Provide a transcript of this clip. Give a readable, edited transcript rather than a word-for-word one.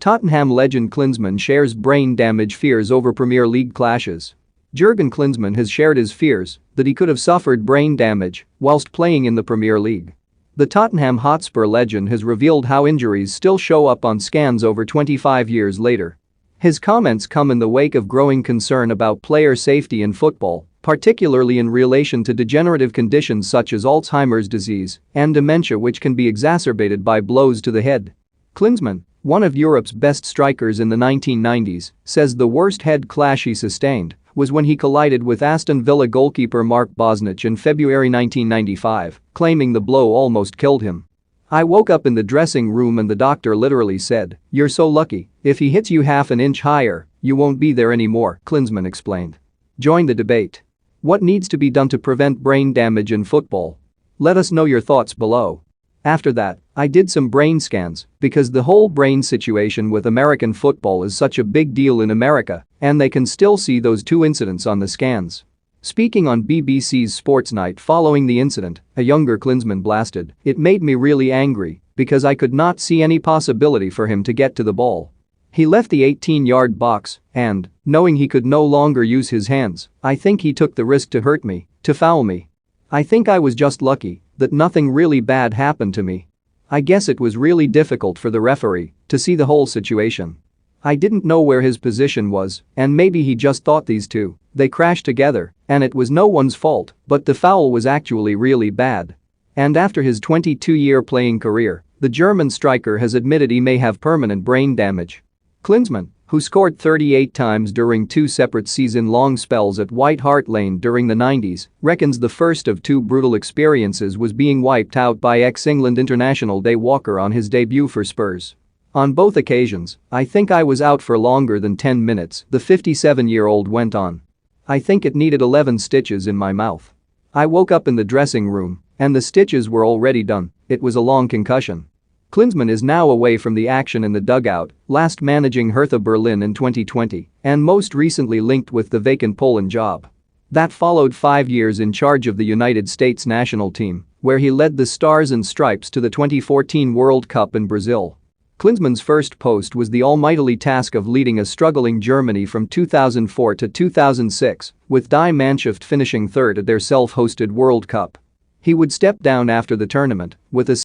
Tottenham legend Klinsmann shares brain damage fears over Premier League clashes. Jurgen Klinsmann has shared his fears that he could have suffered brain damage whilst playing in the Premier League. The Tottenham Hotspur legend has revealed how injuries still show up on scans over 25 years later. His comments come in the wake of growing concern about player safety in football, particularly in relation to degenerative conditions such as Alzheimer's disease and dementia, which can be exacerbated by blows to the head. Klinsmann, one of Europe's best strikers in the 1990s, says the worst head clash he sustained was when he collided with Aston Villa goalkeeper Mark Bosnich in February 1995, claiming the blow almost killed him. "I woke up in the dressing room and the doctor literally said, 'You're so lucky, if he hits you half an inch higher, you won't be there anymore,'" Klinsmann explained. Join the debate. What needs to be done to prevent brain damage in football? Let us know your thoughts below. After that, I did some brain scans because the whole brain situation with American football is such a big deal in America, and they can still see those two incidents on the scans. Speaking on BBC's Sports Night following the incident, a younger Klinsmann blasted, "It made me really angry because I could not see any possibility for him to get to the ball. He left the 18-yard box and, knowing he could no longer use his hands, I think he took the risk to hurt me, to foul me. I think I was just lucky that nothing really bad happened to me. I guess it was really difficult for the referee to see the whole situation. I didn't know where his position was, and maybe he just thought these two, they crashed together, and it was no one's fault, but the foul was actually really bad." And after his 22-year playing career, the German striker has admitted he may have permanent brain damage. Klinsmann, who scored 38 times during two separate season-long spells at White Hart Lane during the 90s, reckons the first of two brutal experiences was being wiped out by ex-England international Day Walker on his debut for Spurs. "On both occasions, I think I was out for longer than 10 minutes," the 57-year-old went on. "I think it needed 11 stitches in my mouth. I woke up in the dressing room, and the stitches were already done. It was a long concussion." Klinsmann is now away from the action in the dugout, last managing Hertha Berlin in 2020 and most recently linked with the vacant Poland job. That followed 5 years in charge of the United States national team, where he led the Stars and Stripes to the 2014 World Cup in Brazil. Klinsmann's first post was the almightily task of leading a struggling Germany from 2004 to 2006, with Die Mannschaft finishing third at their self-hosted World Cup. He would step down after the tournament with a